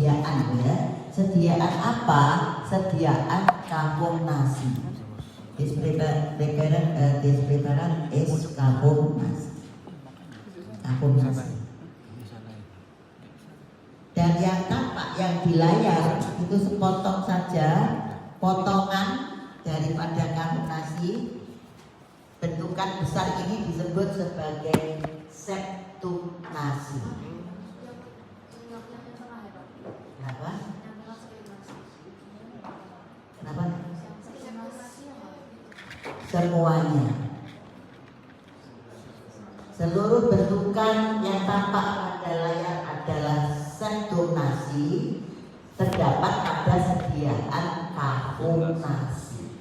sediaan ya. Sediaan apa? Sediaan kahung nasi. Despreparan es kahung nasi. Kahung nasi. Dan yang tampak yang di layar itu sepotong saja, potongan daripada kahung nasi. Bentukan besar ini disebut sebagai septum nasi. Kenapa? Kenapa? Semuanya. Seluruh bentukan yang tampak pada layar adalah septum nasi. Terdapat pada sediaan kahung nasi.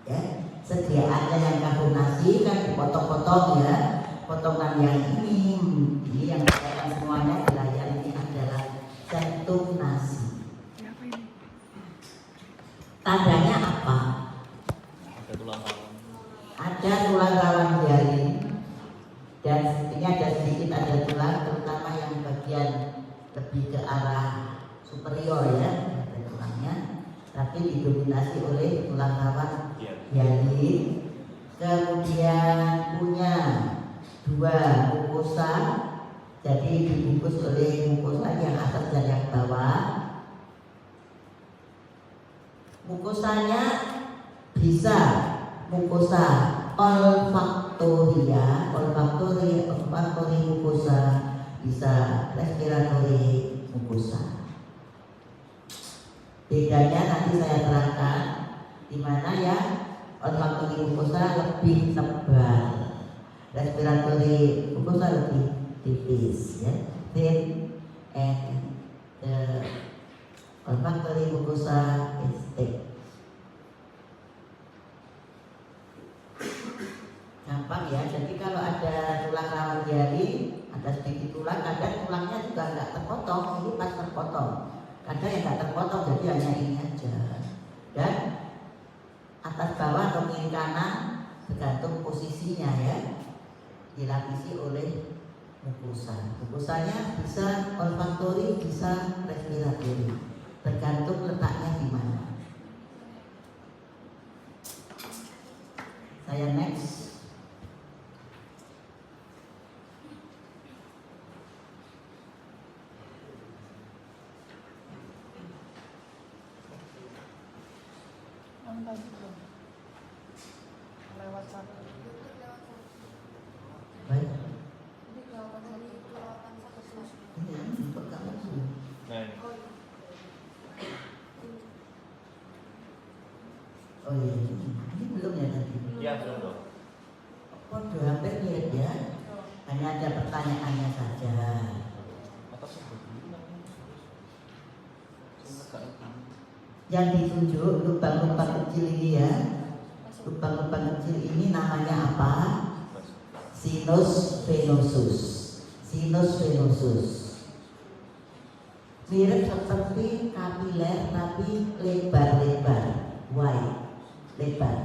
Ya, sediaannya yang kahung nasi kan dipotong-potong ya. Potongan yang ini yang kelihatan semuanya di layar ini adalah septum nasi. Tandanya apa? Ada tulang rawan jari dan ini ada sedikit ada tulang, terutama yang bagian lebih ke arah superior ya, ada tulangnya, tapi didominasi oleh tulang rawan jari. Kemudian punya dua mukosa, jadi dibungkus oleh mukosa yang atas dan yang bawah. Mukosanya bisa mukosa olfaktoria, olfaktori mukosa, bisa respiratory mukosa. Bedanya nanti saya terangkan di mana ya olfaktori mukosa lebih tebal, respiratory mukosa lebih tipis ya. Thin and the olfaktori mukosa is thick. Gampang ya, jadi kalau ada tulang rawan jari, ada sedikit tulang, kadang tulangnya juga nggak terpotong, ini pas terpotong. Kadang yang nggak terpotong, jadi hanya ini aja. Dan atas bawah atau kiri kanan tergantung posisinya ya, dilapisi oleh mukosa. Mukosanya bisa olfaktori, bisa respiratory, tergantung letaknya di mana. Saya next. Lewat satu. Baik. Oh iya, ini belum ya tadi? Iya belum dong. Oh, hampir mirip ya. Hanya ada pertanyaannya saja. Yang ditunjuk lubang-lubang kecil ini ya, lubang-lubang kecil ini namanya apa? Sinus venosus. Sinus venosus mirip seperti kapiler tapi lebar-lebar, wide, lebar.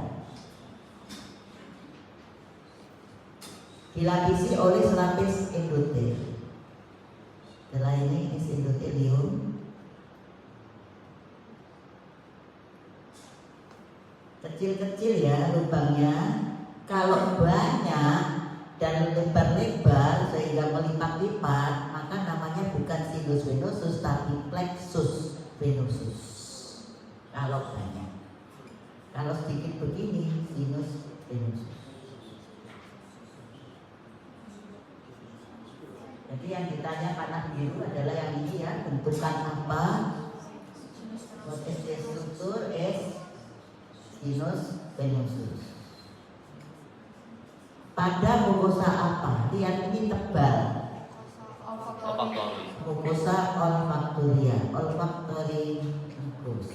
Dilapisi oleh selapis endotel. Setelah ini endotelium. Kecil-kecil ya lubangnya. Kalau banyak dan lebar-lebar sehingga melipat-lipat, maka namanya bukan sinus venosus tapi plexus venosus. Kalau banyak. Kalau sedikit begini sinus venosus. Jadi yang ditanya panah biru adalah yang ini ya, bentukan apa? What is the structure is sinus venosus. Pada mukosa apa? Lihat ini tebal. Mukosa olfaktoria, olfaktori mucus.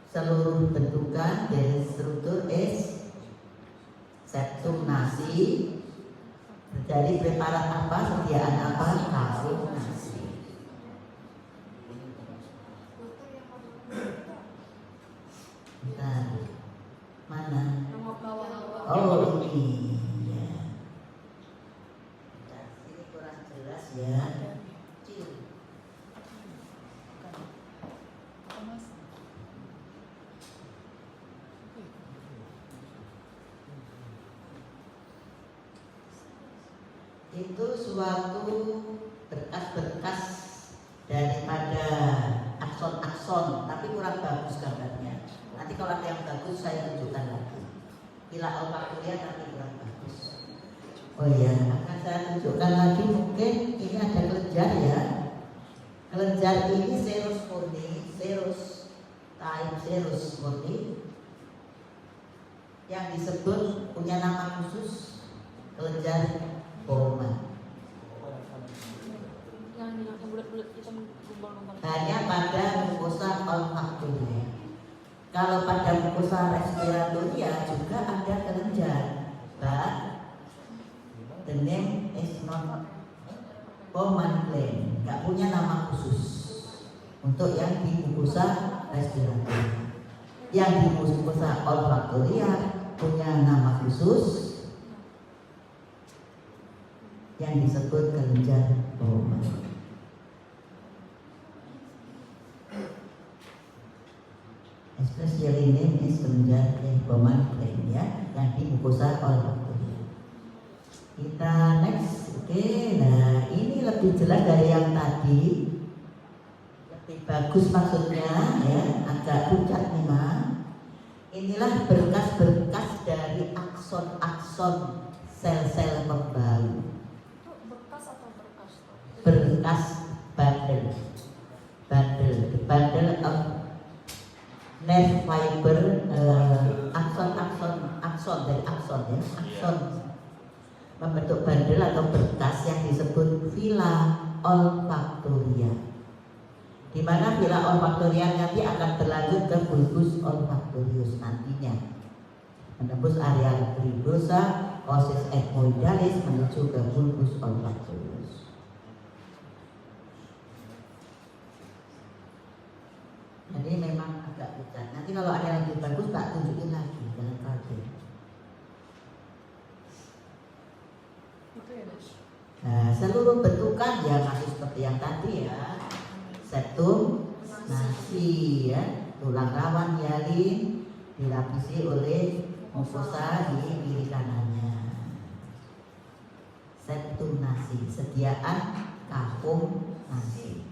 Seluruh bentukan dari struktur is septum nasi. Dari preparat apa? Sediaan apa? Kahung nasi. Bentar. Mana? Oh ini ya. ya. Kecil. Itu suatu berkas-berkas daripada akson-akson, tapi kurang bagus gambarnya. Nanti kalau ada yang bagus saya tunjukkan lagi. Bila olfaktoria tapi kurang bagus. Oh ya, akan saya tunjukkan lagi. Mungkin ini ada kelenjar ya. Kelenjar ini serus murni, serus type serus murni, yang disebut punya nama khusus kelenjar Bowman. Hanya pada mukosa olfaktoria. Kalau pada mukosa respiratoria juga ada kelenjar, but the name is not Bowman gland, nggak punya nama khusus untuk yang di mukosa respiratoria. Yang di mukosa olfaktoria punya nama khusus yang disebut kelenjar Bowman. Especially name is kelenjar Bowman gland ya, yang di mukosa olfaktoria. Kita next, oke. Nah ini lebih jelas dari yang tadi, lebih bagus maksudnya ya, agak pucat memang. Inilah berkas-berkas dari akson-akson sel-sel pembalut. Berkas bundle, the bundle of nerve fiber, akson dari akson ya, akson membentuk bundle atau berkas yang disebut villi olfaktoria. Di mana villi olfaktoria nanti akan berlanjut ke bulbus olfaktorius nantinya, menembus area glandosa, osis ethmoidalis menuju ke bulbus olfaktorius. Jadi memang agak pucat. Nanti kalau ada yang lebih bagus tak tunjukin lagi, jangan kaget. Nah, seluruh bentukan ya masih seperti yang tadi ya. Septum nasi ya, tulang rawan hialin dilapisi oleh mukosa di kiri kanannya. Septum nasi, sediaan kapung nasi.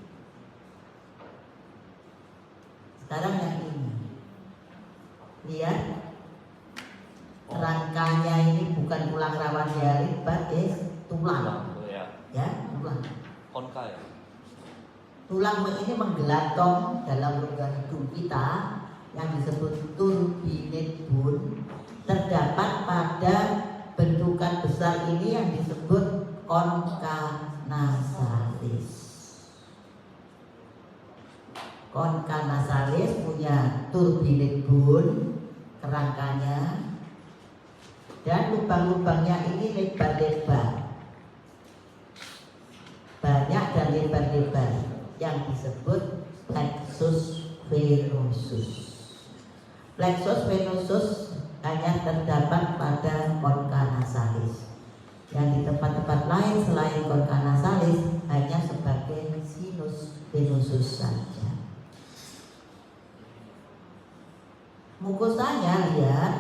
Sekarang yang ini, lihat rangkanya ini bukan tulang rawan hialin, but is tulang, ya tulang. Konka ya. Tulang ini menggelatong dalam rongga hidung kita yang disebut turbinate bone. Terdapat pada bentukan besar ini yang disebut concha nasalis. Concha nasalis punya turbinate bone, kerangkanya, dan lubang-lubangnya ini lebar-lebar, banyak dan lebar-lebar, yang disebut plexus venosus. Plexus venosus hanya terdapat pada concha nasalis. Yang di tempat-tempat lain selain concha nasalis hanya sebagai sinus venosus saja. Mukosanya lihat,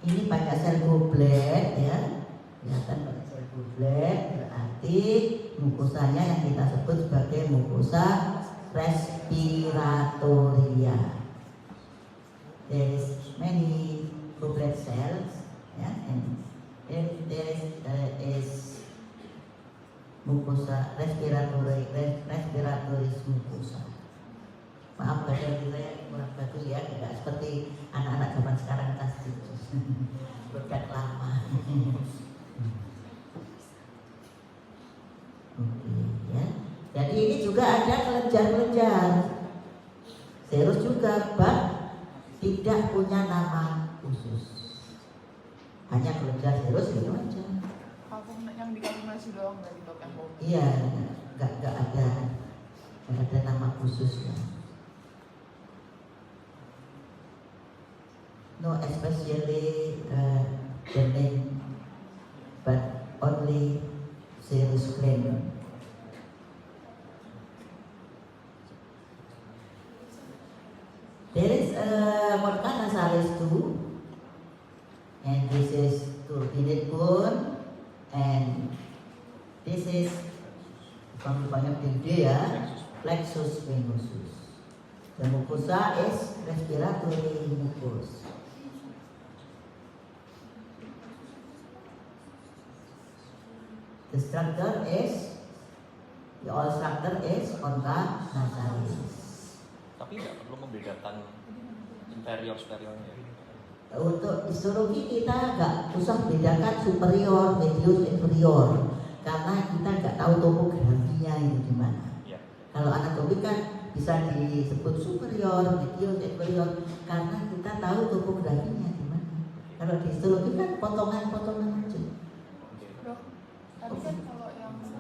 ini banyak sel goblet ya, kelihatan banyak sel goblet, berarti mukosanya yang kita sebut sebagai mukosa respiratoria. There is many goblet cells, ya, and if there is mukosa respiratoris mukosa. Maaf bahasa saya kurang bagus ya, tidak seperti anak-anak zaman sekarang pasti produk lama. Oke ya. Jadi ini juga ada kelenjar-kelenjar serus juga, but tidak punya nama khusus. Hanya kelenjar serus itu aja. Yang di kalkulasi doang dari dokter Bob. Iya, nggak ada nama khususnya. No, especially the name, but only serous gland. Porta nasalis 2, and this is turbinate bone, and this is banyak gede ya, plexus venosus. The mucosa is respiratory mucus. The structure is, the all structure is concha nasalis. Tapi nggak perlu membedakan inferior superiornya. Untuk histologi kita nggak usah bedakan superior, medius, inferior, karena kita nggak tahu topografinya itu di mana. Ya. Kalau anatomi kan bisa disebut superior, medius, inferior, karena kita tahu topografinya di mana. Kalau di histologi kan potongan-potongan aja. Dok, tadi kan kalau yang di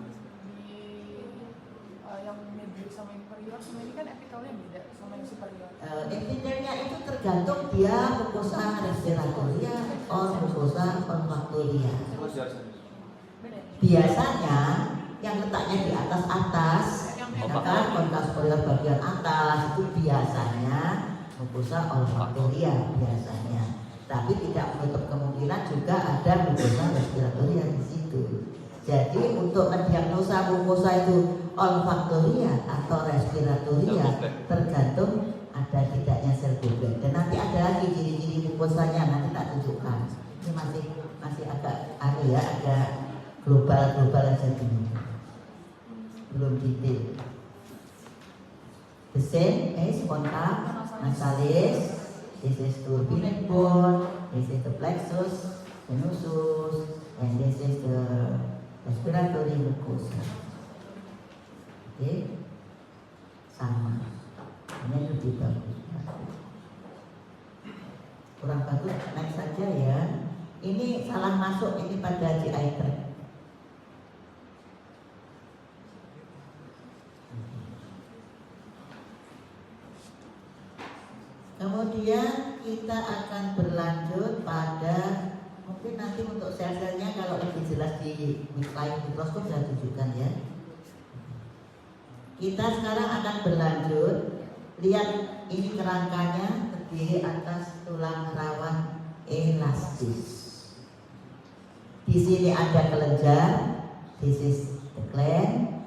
yang medius sama inferior, sama ini kan epitelnya beda sama yang superior. Epitelnya itu tergantung dia mucosa respiratoria atau mucosa olfaktoria. Beda. Biasanya yang letaknya di atas-atas, ya kan, concha superior bagian atas itu biasanya mucosa olfaktoria biasanya. Tapi tidak menutup kemungkinan juga ada mucosa respiratoria di situ. Jadi untuk mendiagnosa mucosa itu olfaktoria atau respiratoria tergantung ada tidaknya sel goblet. Dan nanti ada lagi ciri-ciri mukosanya, nanti tak tunjukkan. Ini masih agak ya, agak global aja dulu, belum detail. The same is concha nasalis. This is turbinate bone. This is the plexus venosus, and this is the respiratory mucosa. Oke, sama. Ini lebih bagus. Kurang bagus, next saja ya. Ini salah masuk ini pada GI tract. Kemudian kita akan berlanjut pada, mungkin nanti untuk sel-selnya kalau lebih jelas di mikroskop saya tunjukkan ya. Kita sekarang akan berlanjut. Lihat ini kerangkanya terdiri atas tulang rawan elastis. Di sini ada kelenjar. This is the gland,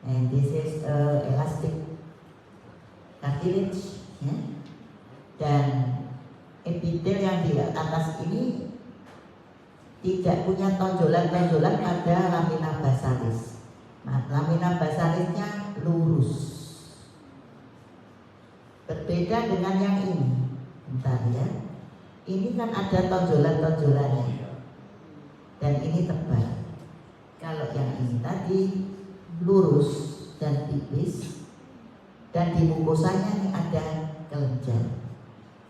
and this is elastic cartilage. Ya. Dan epitel yang di atas ini tidak punya tonjolan-tonjolan pada lamina basalis. Nah, lamina basalisnya lurus. Berbeda dengan yang ini. Bentar ya. Ini kan ada tonjolan-tonjolannya. Dan ini tebal. Kalau yang ini tadi lurus dan tipis. Dan di mukosanya ini ada kelenjar.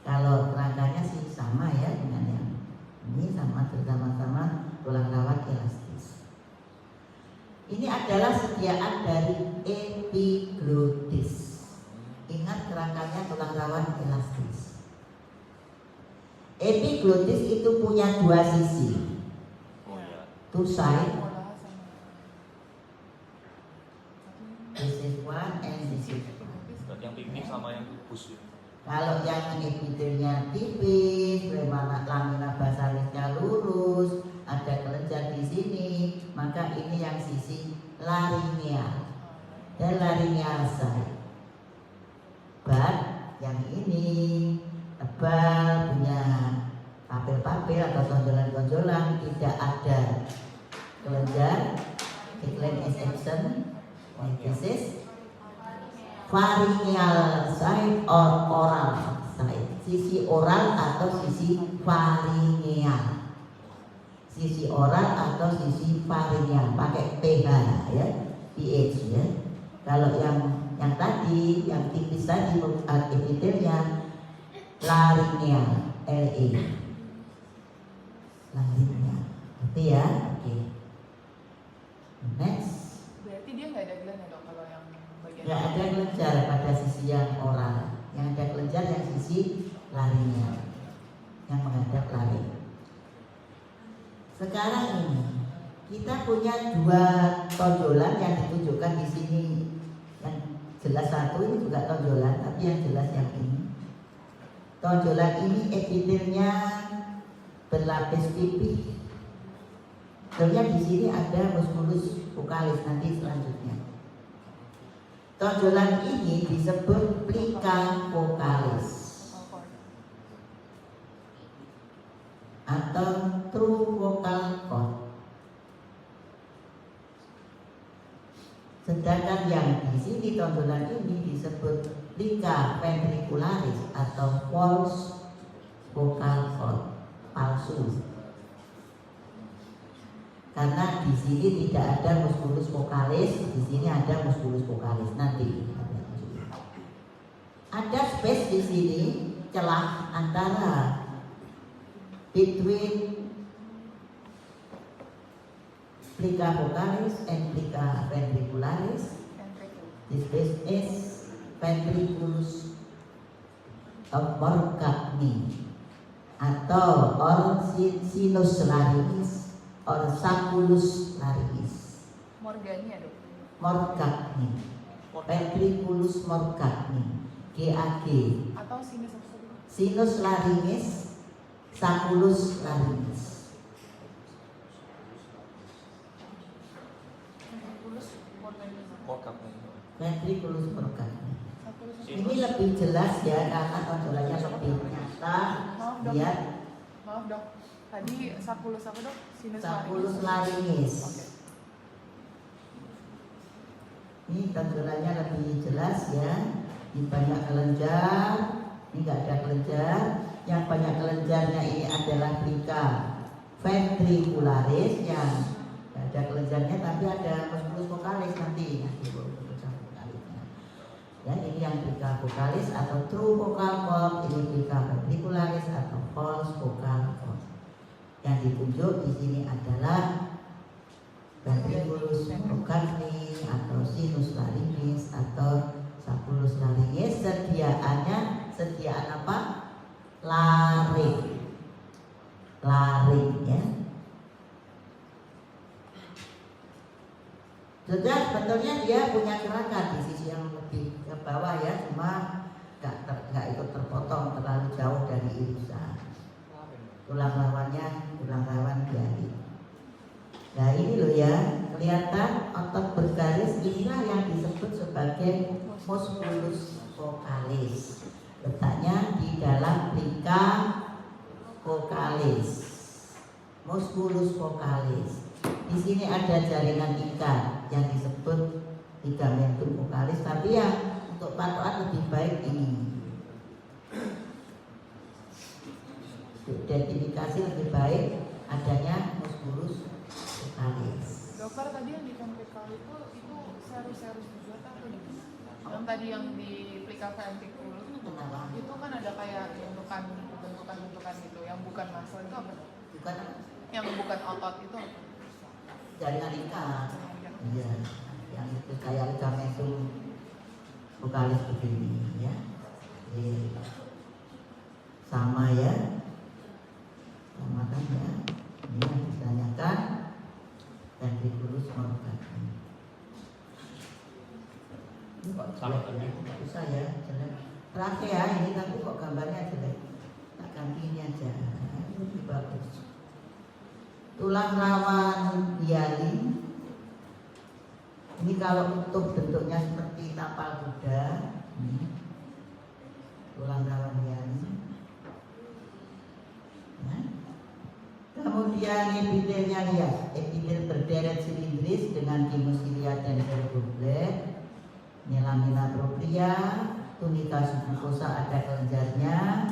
Kalau kerangkanya sih sama ya dengan yang ini, sama bersama-sama tulang rawan elastis. Ini adalah sediaan dari epiglotis. Ingat kerangkanya tulang rawan elastis. Epiglotis itu punya dua sisi. Two side. This is one and this is one. Yang piknik sama yang kubus ya. Kalau yang epitelnya tipis, lamina basalisnya lurus, ada kelenjar di sini, maka ini yang sisi laringeal dan laringeal side. But yang ini tebal, punya papil-papil atau tonjolan-tonjolan, tidak ada kelenjar, gland is absent. This is pharyngeal side or oral side, sisi oral atau sisi pharyngeal, sisi oral atau sisi pharyngeal, pakai pH ya, pH ya. Kalau yang tadi, yang tipis tadi epitelnya laryngeal, LA, laryngeal, itu ya. Oke. Next. Berarti dia nggak ada gland ya dok kalau yang bagian. Nggak ada kelenjar pada sisi yang oral, yang ada kelenjar yang sisi laringeal, yang menghadap laring. Sekarang ini kita punya dua tonjolan yang ditunjukkan di sini. Yang jelas satu ini juga tonjolan, tapi yang jelas yang ini. Tonjolan ini epitelnya berlapis pipih. Sebenarnya di sini ada musculus vocalis nanti selanjutnya. Tonjolan ini disebut plica vocalis atau true vocal cord. Sedangkan yang di sini tonjolan ini disebut plica ventricularis atau false vocal cord, palsu. Karena di sini tidak ada musculus vocalis, di sini ada musculus vocalis nanti. Ada space di sini, celah antara between plica vocalis and plica ventricularis. This space is ventriculus of Morgagni atau sinus laryngis or sacculus laryngis. Morgani ya dok? Morgagni, ventriculus Morgagni, GAG. Atau sinus apa? Sinus laryngis, sacculus laryngis. Ventriculus Morgagni. Ini lebih jelas ya karena tonjolannya lebih nyata. Lihat. Maaf dok. Tadi sacculus apa dok? Sinus Sacculus laryngis. Oke. Ini tonjolannya lebih jelas ya. Ini banyak kelenjar, ini nggak ada kelenjar. Yang banyak kelenjarnya ini adalah plica ventricularis yang nggak ada kelenjarnya tapi ada musculus vocalis nanti. Ya, ini yang plica vocalis atau true vocal cord, ini plica ventricularis atau false vocal cord. Yang ditunjuk di sini adalah ventriculus Morgagni atau sinus laryngis atau sacculus laryngis. Sediaan apa? Laring ya. Sudah sebetulnya dia punya kerangka di sisi yang lebih ke bawah ya, cuma nggak ikut terpotong terlalu jauh dari irisan. Tulang rawan jari. Nah ini loh ya, kelihatan otot bergaris inilah yang disebut sebagai musculus vocalis. Letaknya di dalam plica vocalis, musculus vocalis. Di sini ada jaringan ikat yang disebut ligamentum vocalis, tapi ya untuk patokan lebih baik ini. Identifikasi lebih baik adanya musculus vocalis. Dokter tadi yang di ventricle itu serus juga atau gimana? Yang tadi yang di plica ventriculus itu kan ada kayak bentukan gitu, yang bukan muscle itu apa? Bukan Yang bukan otot itu apa? jaringan ikat. Iya, yang itu kayak ligamentum vocalis begini ya. Jadi, sama ya. Sama kan ya. Ini yang ditanyakan ventriculus Morgagni. Ini kok jelek ya? Susah ya, jelek. Terakhir ya, ini tapi kok gambarnya jelek. Tak ganti ini aja, lebih bagus. Tulang rawan hyaline. Ini kalau utuh bentuknya seperti tapal kuda. Tulang rawan hyaline. Nah. Kemudian epitelnya lihat, epitel berderet silindris dengan timusilia dan vertebrat. Ini lamina propria, tunica submucosa ada kelenjarnya.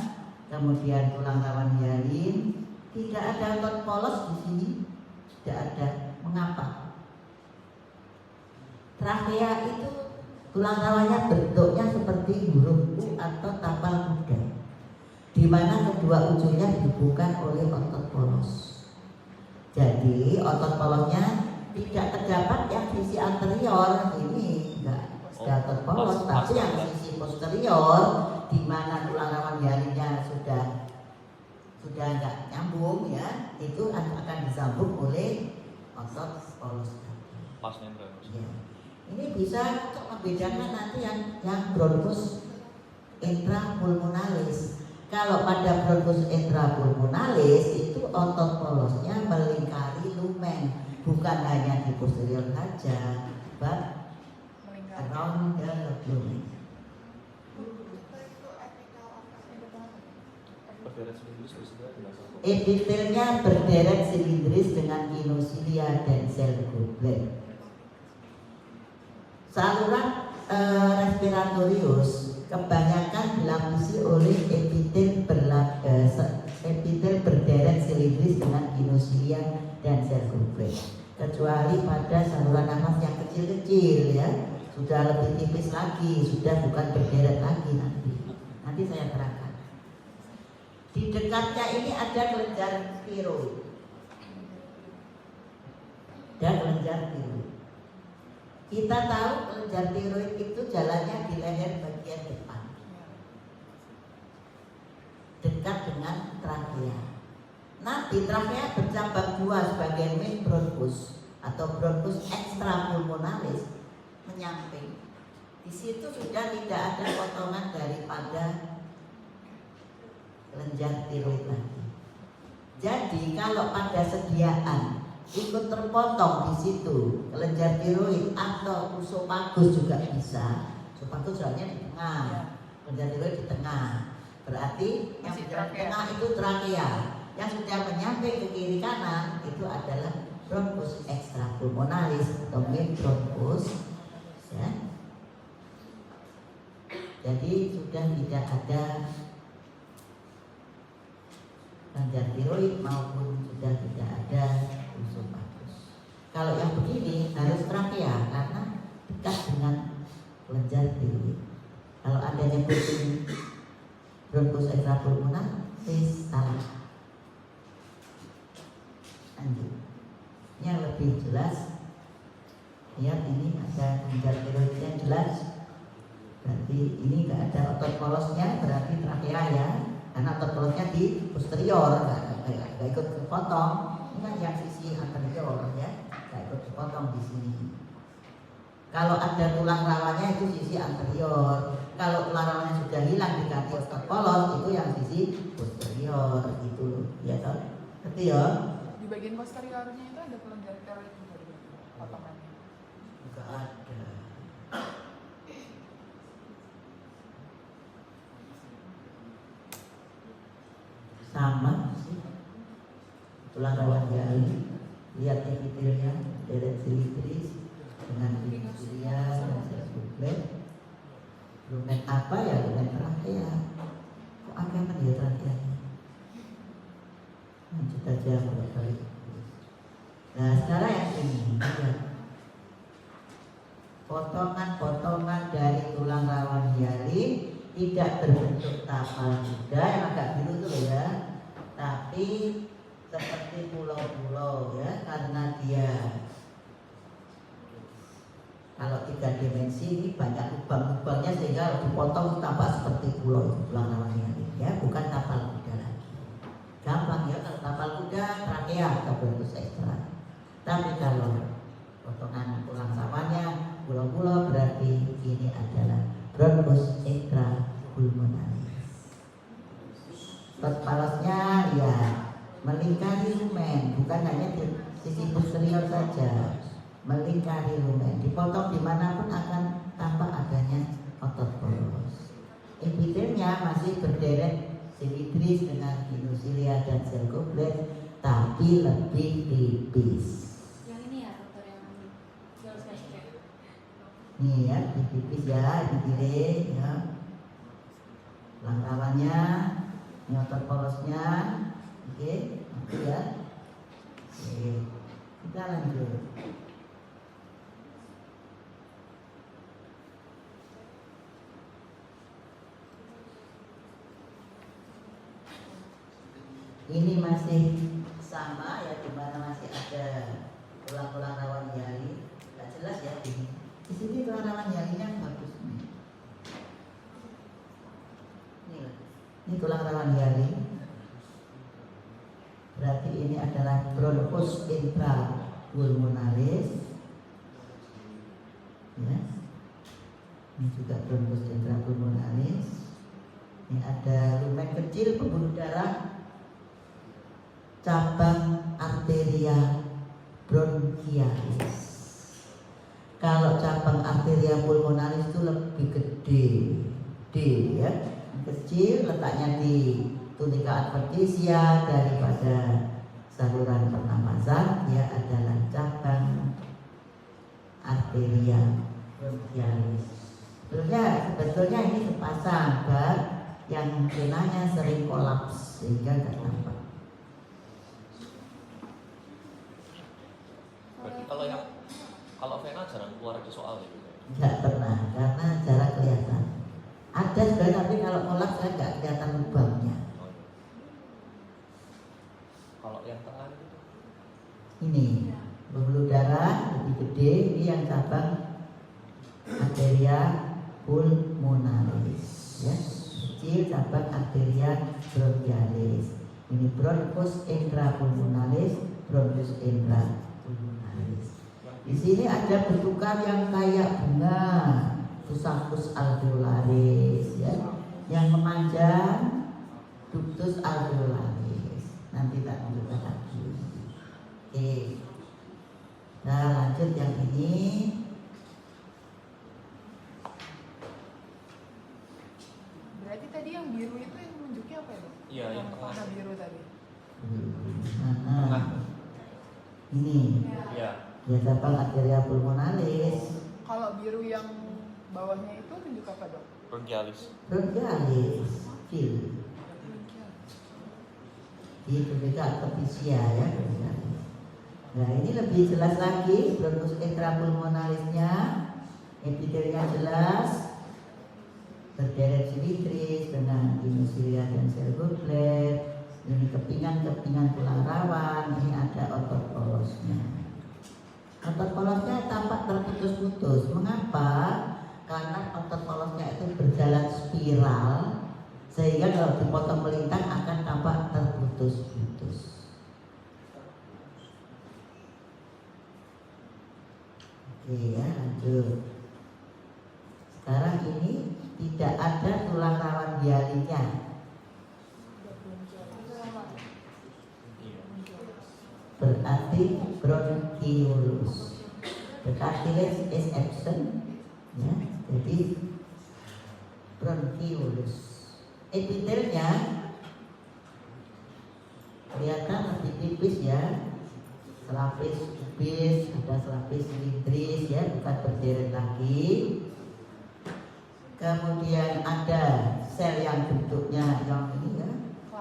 Kemudian tulang rawan hyaline. Tidak ada otot polos di sini, tidak ada. Mengapa? Trakea itu tulang rawannya bentuknya seperti huruf U atau tapal kuda, di mana kedua ujungnya dibuka oleh otot polos. Jadi otot polosnya tidak terdapat yang sisi anterior ini, enggak ada otot polos, tapi yang sisi posterior, di mana tulang rawan hyaline-nya sudah nggak nyambung ya, itu akan disambung oleh otot polos. Pas membran. Ya. Ini bisa untuk membedakan nanti yang bronchus intrapulmonalis. Kalau pada bronkus intrapulmonalis itu otot polosnya melingkari lumen, bukan hanya di posterior saja, but around the lumen. Epitelnya berderet silindris dengan kinosilia dan sel goblet. Saluran respiratorius kebanyakan dilapisi oleh epitel berderet silindris dengan kinosilia dan sel goblet. Kecuali pada saluran nafas yang kecil-kecil ya, sudah lebih tipis lagi, sudah bukan berderet lagi nanti saya terangkan. Di dekatnya ini ada kelenjar tiroid dan kelenjar tiroid. Kita tahu kelenjar tiroid itu jalannya di leher bagian depan, dekat dengan trakea. Nanti trakea bercabang dua sebagai main bronchus atau bronchus extrapulmonalis menyamping. Di situ sudah tidak ada potongan daripada kelenjar tiroid lagi. Jadi kalau pada sediaan ikut terpotong di situ kelenjar tiroid atau usopagus juga bisa. Usopagus soalnya di tengah, kelenjar tiroid di tengah. Berarti yang di tengah itu trakea. Yang sudah menyamping ke kiri kanan itu adalah bronchus extrapulmonalis atau main bronchus. Ya. Jadi sudah tidak ada kelenjar tiroid maupun sudah tidak ada usopagus. Kalau yang begini harus trakea karena dekat dengan kelenjar tiroid. Kalau Anda nyebutin bronchus extrapulmonalis salah. Lanjut. Yang lebih jelas, lihat ini ada kelenjar tiroid yang jelas. Berarti ini nggak ada otot polosnya, berarti trakea ya. Karena otot polosnya di posterior, nggak ikut kepotong. Ini kan yang sisi anterior ya, nggak ikut kepotong di sini. Kalau ada tulang rawannya itu sisi anterior. Kalau tulang rawannya sudah hilang diganti otot polos itu yang sisi posterior gitu, ya toh? Ngerti ya? Di bagian posteriornya itu ada kelenjar tiroid juga potongannya. Nggak ada. Sama sih tulang rawan jari, lihat epitelnya deret silindris dengan kinosilia dan sel goblet. Lumen apa ya? Lumen trakea. Kok agak ya trakeanya? Lanjut aja bolak-balik. Nah sekarang yang ini lihat potongan-potongan dari tulang rawan jari tidak berbentuk tapal kuda yang agak biru itu ya, tapi seperti pulau-pulau ya, karena dia kalau 3 dimensi ini banyak lubang-lubangnya sehingga dipotong tampak seperti pulau tulang rawan jari ya, bukan tapal kuda lagi. Gampang ya, kalau tapal kuda trakea atau bronchus extra. Tapi kalau potongan tulang rawannya pulau-pulau berarti ini adalah bronchus extrapulmonalis. Otot polosnya ya melingkari lumen, bukan hanya di sisi posterior saja, melingkari lumen. Dipotong dimanapun akan tampak adanya otot polos. Epitelnya masih berderet silindris dengan kinosilia dan sel goblet, tapi lebih tipis. Yang ini ya dokter yang jelas ya. Nih ya, tipis ya, dipilih ya. Tulang rawannya, ini otot polosnya, oke, nanti ya. Oke, kita lanjut. Ini masih sama ya, dimana masih ada tulang-tulang rawan jari. Nggak jelas ya ini. Di sini tulang rawan jarinya bagus nih. Ini tulang rawan jari. Berarti ini adalah bronchus intrapulmonalis. Ya. Ini juga bronchus intrapulmonalis. Ini ada lumen kecil pembuluh darah, cabang arteria bronchialis. Kalau cabang arteria pulmonalis itu lebih gede, D ya, kecil, letaknya di tunika adventitia daripada saluran pernapasan. Dia adalah cabang arteria bronchialis. Sebetulnya ini sepasang bak yang venanya sering kolaps sehingga nggak tampak. Berarti kalau vena jarang keluar itu soal itu. Nggak pernah, karena jarang kelihatan. Ada sebenarnya, tapi kalau kolaps kan nggak kelihatan lubangnya. Oh, iya. Kalau yang tengah itu Ini pembuluh darah lebih gede, ini yang cabang arteria pulmonalis, ya. Kecil cabang arteria bronchialis. Ini bronchus intrapulmonalis, bronchus intrapulmonalis. Di sini ada bentukan yang kayak bunga, Tusacus alveolaris, ya, yang memanjang ductus alveolaris. Nanti tak tunjukkan lagi. Oke. Nah, lanjut yang ini. Berarti tadi yang biru itu yang menunjuknya apa ya, Dok? Iya, yang tengah. warna biru tadi. Nah, ini Iya. ya cabang arteria pulmonalis, Kalau biru yang bawahnya itu tunjuk apa, Dok? bronchialis. bronchialis, kecil. Itu juga adventitia ya. Nah, ini lebih jelas lagi bronchus intrapulmonalisnya, epitelnya jelas, berderet simetris dengan inosilia dan sel goblet. Ini kepingan-kepingan tulang rawan. Ini ada otot polosnya. Otot polosnya tampak terputus-putus. Mengapa? Karena otot polosnya itu berjalan spiral, sehingga kalau dipotong melintang akan tampak terputus-putus. Oke ya, lanjut. Sekarang ini tidak ada tulang rawan hialinya. Berarti bronchiolus. The cartilage is absent, ya. Jadi bronchiolus. Epitelnya kelihatan lebih tipis ya, selapis kubis, ada selapis silindris ya, bukan berderet lagi. Kemudian ada sel yang bentuknya yang ini ya,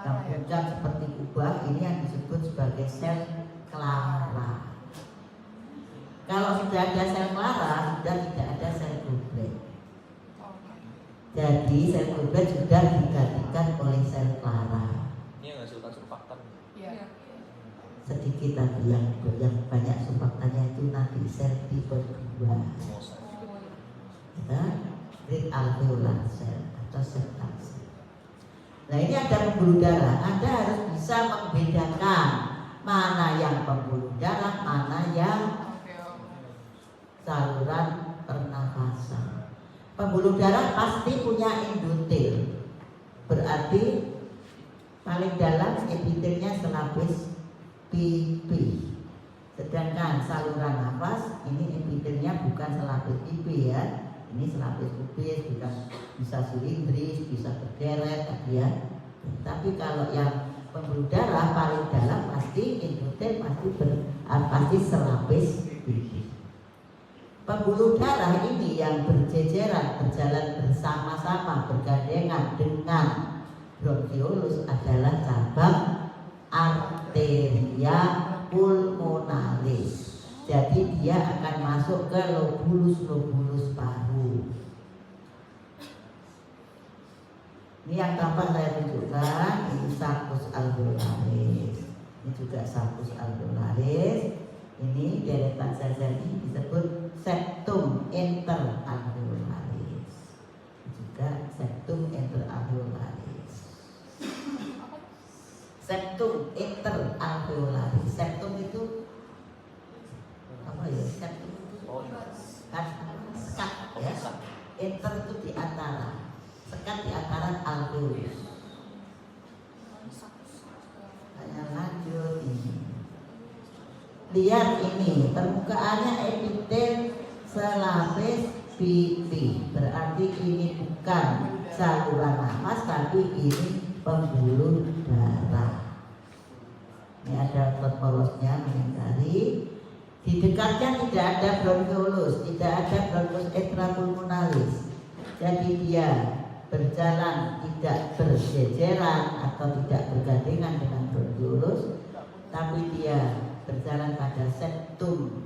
yang puncak seperti kubah, ini yang disebut sebagai sel clara. Kalau sudah ada sel clara, sudah tidak ada sel goblet. Jadi sel goblet sudah digantikan oleh sel clara. Ini yang menghasilkan surfaktan. Iya. Sedikit tadi yang banyak surfaktannya itu nanti sel tipe 2, Mosa. ya, great alveolar cell atau sel tarsal. Nah, ini ada pembuluh darah. Anda harus bisa membedakan mana yang pembuluh darah, mana yang saluran pernafasan. Pembuluh darah pasti punya endotel, berarti paling dalam epitelnya selapis pipi. Sedangkan saluran nafas ini epitelnya bukan selapis pipi ya, ini selapis kubis, bisa silindris, bisa berderet tadi ya. Tapi kalau yang pembuluh darah paling dalam pasti endotel, pasti selapis pipi. Pembuluh darah ini yang berjejeran, berjalan bersama-sama, bergandengan dengan bronchiolus adalah cabang arteria pulmonalis. Jadi dia akan masuk ke lobulus paru. Ini yang tampak saya tunjukkan, ini sulcus alveolaris. Ini juga sulcus alveolaris. Ini deretan sel-sel ini disebut septum interalveolaris. Juga septum interalveolaris. Septum interalveolaris. Septum itu apa ya? Septum itu Oh, iya. kan sekat ya. Inter itu di antara, tersekat di antara alveolus. Saya lanjut ini. Lihat ini, permukaannya epitel selapis pipi, berarti ini bukan saluran nafas tapi ini pembuluh darah. Ini ada polosnya menghindari. Di dekatnya tidak ada bronkiolus, tidak ada bronkus extrapulmonalis. Jadi dia berjalan tidak berjejeran atau tidak bergandengan dengan bronkiolus, tapi dia berjalan pada septum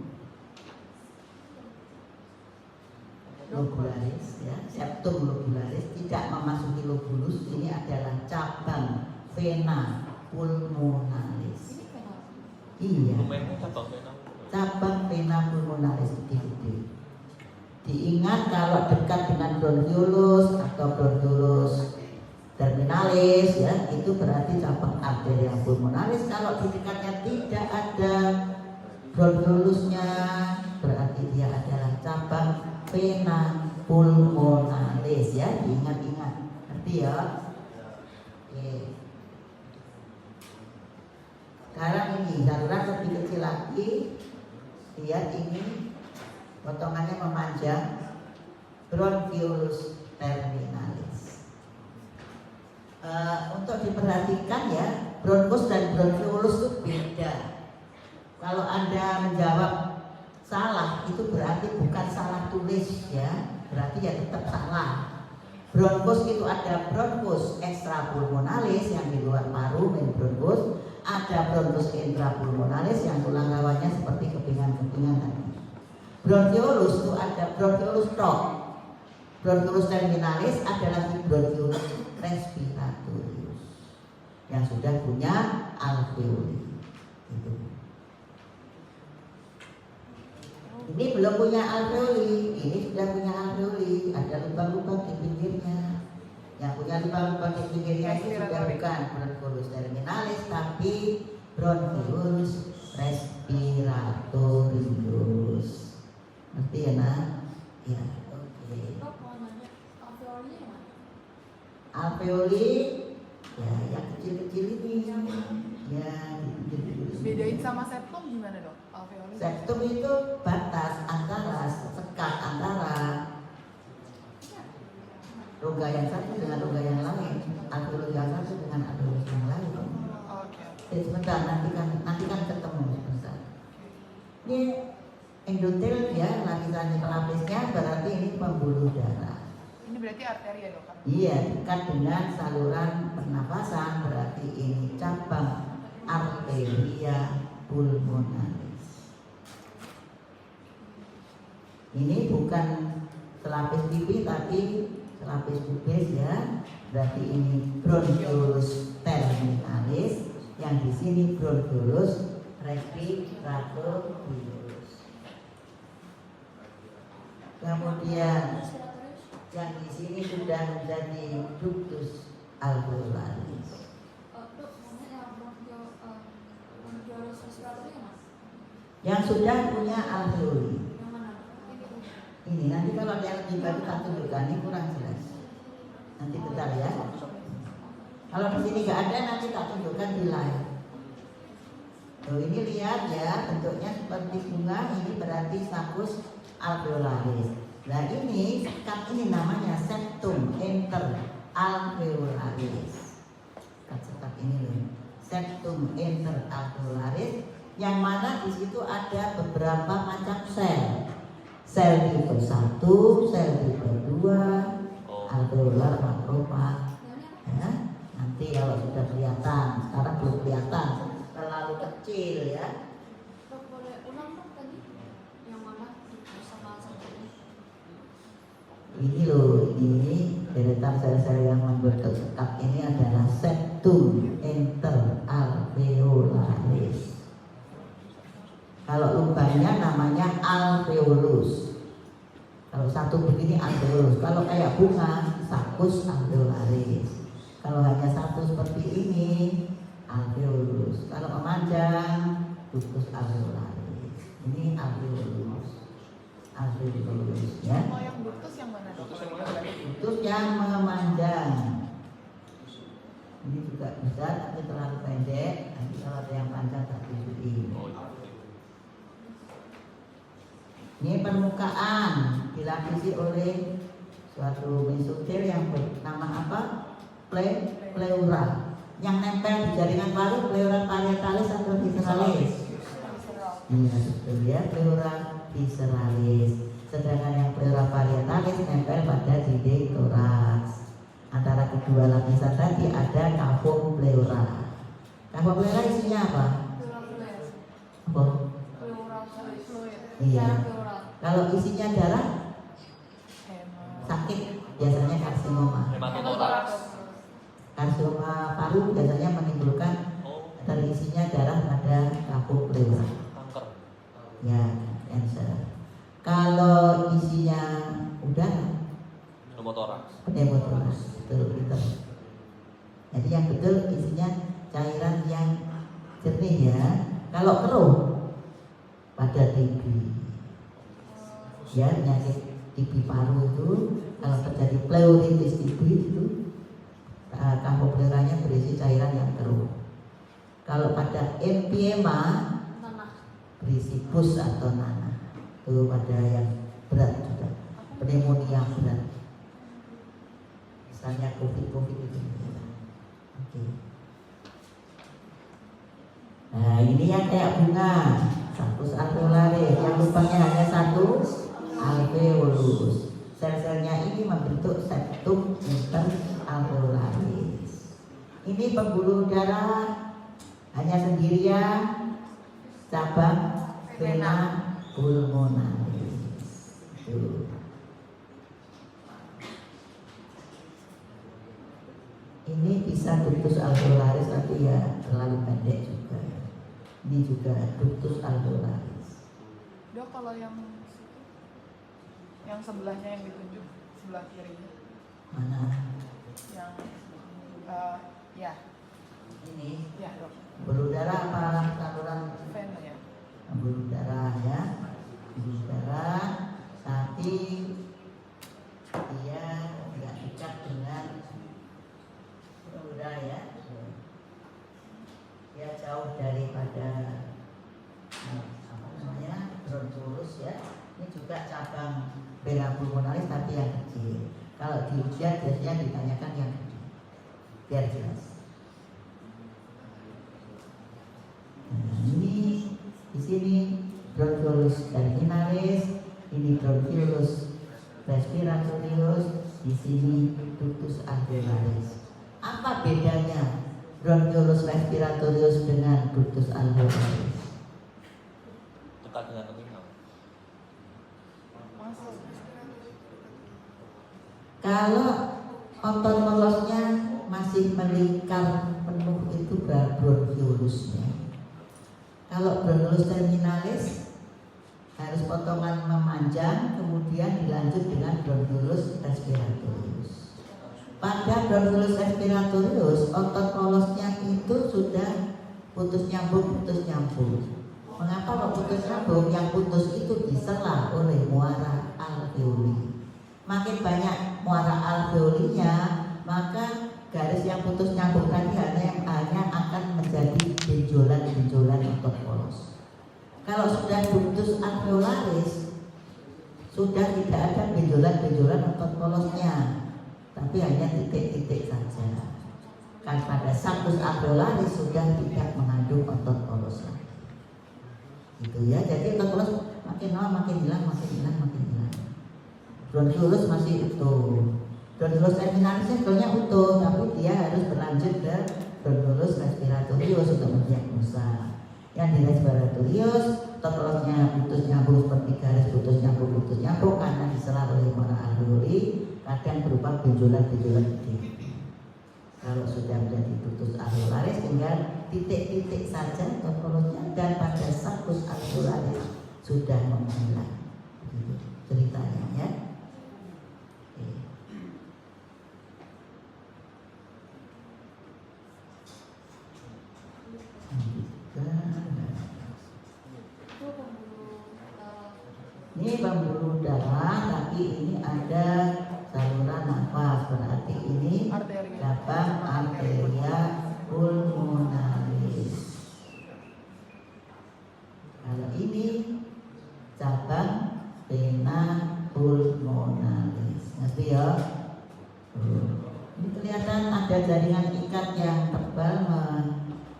lobularis, ya, septum lobularis, tidak memasuki lobulus. Ini adalah cabang vena pulmonalis. Iya. Cabang vena pulmonalis gede-gede. Diingat kalau dekat dengan bronkiolus atau bronkiolus terminalis, ya, itu berarti cabang arteria pulmonalis. Kalau di dekatnya tidak ada bronchiolusnya, berarti dia adalah cabang vena pulmonalis, ya, diingat-ingat. Ngerti ya? Oke. Sekarang ini saluran lebih kecil lagi. Lihat ini potongannya memanjang, bronchiolus terminalis. Untuk diperhatikan ya, bronkus dan bronchiolus itu beda. Kalau Anda menjawab salah, itu berarti bukan salah tulis ya, berarti ya tetap salah. Bronkus itu ada bronkus extrapulmonalis yang di luar paru, main bronkus. Ada bronkus intrapulmonalis yang tulang rawannya seperti kepingan-kepingan tadi. Bronchiolus itu ada bronchiolus tok. Bronchiolus terminalis adalah bronchiolus respiratorius yang sudah punya alveoli. Itu. Ini belum punya alveoli, ini sudah punya alveoli. Ada lubang-lubang di pinggirnya. Yang punya lubang-lubang di pinggirnya itu sudah bukan bronchiolus terminalis, tapi bronchiolus respiratorius. Ngerti ya, Nak? Ya, oke. Alveoli, ya, yang kecil-kecil ini, ya, Bedain sama septum gimana dok? Alveoli? Septum itu batas antara, sekat antara rongga yang satu dengan rongga yang lain, alveolus yang satu dengan alveolus yang lain. Oke. Sebentar, nanti kan ketemu sebentar. Ini endotel ya, lapisan pelapisnya, berarti ini pembuluh darah. Ini berarti arteri ya dok? Iya, dekat dengan saluran pernafasan, berarti ini cabang arteria pulmonalis. Ini bukan selapis pipi tapi selapis pubis ya. Berarti ini bronchiolus terminalis, yang di sini bronchiolus respiratorius. Kemudian yang di sini sudah menjadi ductus alveolaris. Yang sudah punya alveoli. Ini nanti kalau ada yang lebih baru tak tunjukkan, ini kurang jelas. Nanti bentar ya. Kalau di sini nggak ada, nanti tak tunjukkan di live. Tuh, ini lihat ya, bentuknya seperti bunga. Ini berarti saccus alveolaris. Nah ini sekat ini namanya septum interalveolaris. Sekat ini loh, septum interalveolaris, yang mana di situ ada beberapa macam sel. Sel tipe 1, sel tipe 2, alveolar makropak. Ya, nanti kalau sudah kelihatan, sekarang belum kelihatan, terlalu kecil ya. Ini loh, ini deretan sel-sel yang membentuk sekat ini adalah septum interalveolaris. Kalau lubangnya namanya alveolus. Kalau satu begini alveolus. Kalau kayak bunga, saccus alveolaris. Kalau hanya satu seperti ini, alveolus. Kalau memanjang, ductus alveolaris. Ini alveolus. Alveolus ya. Oh, yang ductus yang mana dok? Ductus yang memanjang. besar tapi terlalu pendek. Nanti kalau ada yang panjang tak tunjukin. Oh, iya. Ini permukaan dilapisi oleh suatu mesotel yang bernama apa? Pleura. Yang nempel di jaringan paru pleura parietalis atau visceralis? Iya betul ya, pleura visceralis. Sedangkan yang pleura parietalis nempel pada dinding toraks. Antara kedua lapisan tadi ada cavum pleura. Cavum pleura isinya apa? Apa? Iya. Kalau isinya darah sakit biasanya karsinoma. Hematotoraks. Karsinoma paru biasanya menimbulkan Oh, terisinya darah pada cavum pleura. kanker. Ya, cancer. Kalau isinya udara, Pneumotoraks. pneumotoraks, betul. Jadi yang betul isinya cairan yang jernih ya. Kalau keruh pada TB, ya penyakit TB paru itu kalau terjadi pleuritis TB itu cavum pleuranya berisi cairan yang keruh. Kalau pada emphysema berisi pus atau nanah. Itu pada yang berat juga, pneumonia berat. Misalnya COVID itu. Oke. Nah ini yang kayak bunga, saccus alveolaris, yang lubangnya hanya satu alveolus. Sel-selnya ini membentuk septum interalveolaris. Ini pembuluh darah hanya sendirian, cabang vena pulmonalis. Tuh. Ini bisa ductus alveolaris tapi ya terlalu pendek juga. Ini juga ductus alveolaris. Dok, kalau yang sebelahnya yang ditunjuk sebelah kirinya, Mana? yang ya Ini dok, pembuluh darah apa saluran vena ya. pembuluh darah ya. Pembuluh darah tapi dia tidak dekat dengan pembuluh ya. Dia jauh daripada apa namanya bronchus ya. Ini juga cabang vena pulmonalis tapi yang kecil. Kalau di ujian biasanya ditanyakan yang gede biar jelas. Nah, ini di sini bronchus terminalis, ini bronchus respiratorius, di sini ductus alveolaris. Apa bedanya bronchus respiratorius dengan ductus alveolaris? Dekat dengan telinga. Masuk. Kalau otot molosnya masih melingkar penuh itu bronchulusnya. Kalau bronchus terminalis harus potongan memanjang kemudian dilanjut dengan bronchus respiratorius. Pada bronchus respiratorius otot molosnya itu sudah putus nyambung. Mengapa kok putus nyambung? Yang putus itu disela oleh muara alveoli. Makin banyak muara alveolinya, maka garis yang putus nyambung tadi hanya akan menjadi benjolan otot polos. Kalau sudah ductus alveolaris, sudah tidak ada benjolan otot polosnya, tapi hanya titik-titik saja. Kan pada saccus alveolaris sudah tidak mengandung otot polos lagi. Gitu ya, jadi otot polos makin lama makin hilang. Bronchulus masih utuh. Bronchulus terminalisnya sebetulnya utuh, tapi dia harus berlanjut ke bronchulus respiratorius untuk mendiagnosa. Yang di respiratorius, otot polosnya putus nyambung seperti garis putus nyambung karena disela oleh muara alveoli, kadang berupa benjolan gede. Kalau sudah menjadi ductus alveolaris tinggal titik-titik saja otot polosnya, dan pada saccus alveolaris sudah menghilang. Begitu ceritanya ya. Ini pembuluh darah, tapi ini ada saluran nafas, berarti ini cabang arteria pulmonalis. pulmonalis. Ngerti ya? Ini kelihatan ada jaringan ikat yang tebal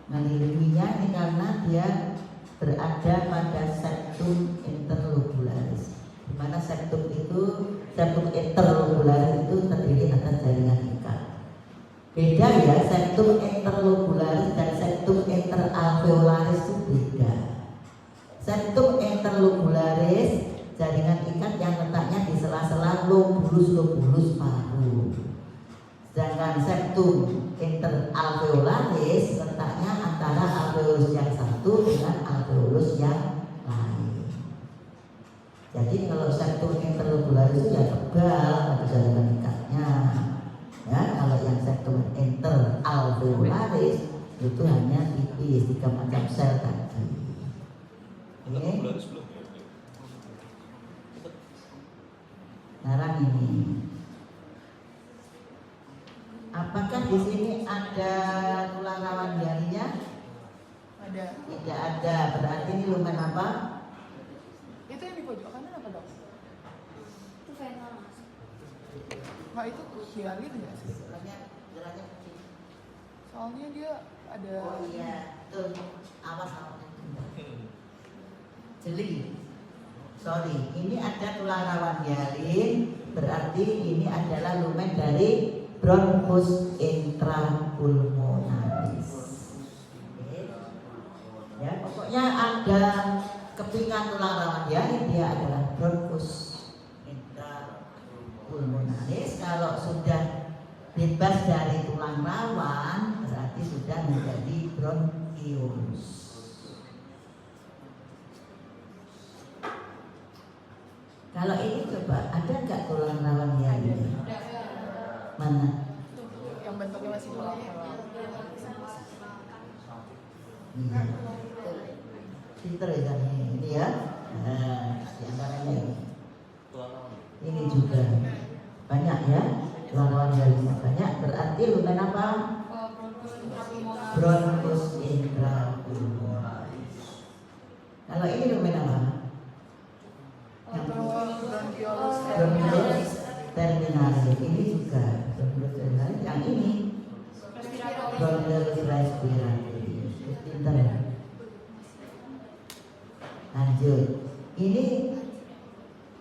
mengelilinginya ini karena dia berada pada septum interlobularis. Di mana septum interlobularis itu terdiri atas jaringan ikat. Beda ya, septum interlobularis dan septum interalveolaris itu beda. Septum interlobularis jaringan ikat yang letaknya di sela-sela lobulus paru. Sedangkan septum interalveolaris letaknya antara alveolus yang satu dengan alveolus yang lain. Jadi kalau septum interlobularis itu ya tebal pada jaringan ikatnya. Ya, kalau yang septum interalveolaris itu hanya tipis 3 macam sel tadi. Oke. Sekarang ini. Apakah di sini ada tulang rawan jarinya? Ada. Tidak ada. Berarti ini lumen apa? Itu yang di pojok kanan apa dok? Itu vena mas. Nggak itu hialin nggak sih? Geraknya kecil. Soalnya dia ada. Oh iya, tuh awas awalnya. Jeli. Sorry, ini ada tulang rawan hyaline, berarti ini adalah lumen dari bronchus intrapulmonalis. Ya, pokoknya ada kepingan tulang rawan hyaline, dia adalah bronchus intrapulmonalis. Kalau sudah bebas dari tulang rawan, berarti sudah menjadi bronkiolus. Kalau ini coba, ada nggak tulang rawan hyaline? Mana? Yang bentuknya masih bola-bola. Iya. Pinter ya ini ya. Nah, di antaranya ini. Ini juga banyak ya. Tulang rawan hyaline banyak. Berarti lumen apa? Bronchus intrapulmonalis. Kalau ini lumen apa? Bronchus terminalis. Ini juga bronchus terminalis. Yang ini bronchus respiratorius. Pintar ya. Lanjut. Ini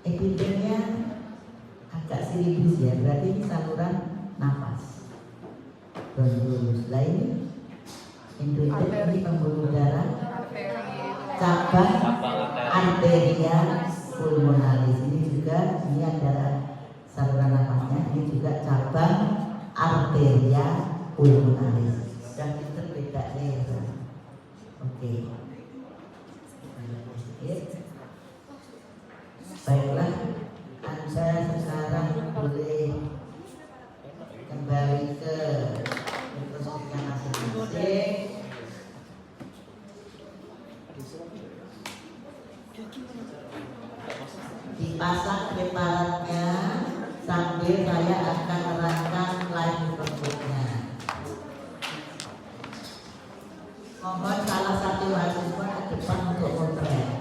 epidemnya agak silibus ya. Berarti ini saluran nafas. Bronchus. Lah ini endotel, ini pembuluh darah. Cabang arteria pulmonalis. Ini juga, ini adalah saluran nafasnya. Ini juga cabang arteria pulmonalis. Dan itu beda nih. Oke. Baiklah, Anda sekarang boleh kembali ke mikroskopnya masing-masing. Dipasang preparatnya sambil saya akan menerangkan live mikroskopnya. Mohon salah satu mahasiswa ke depan untuk memotret.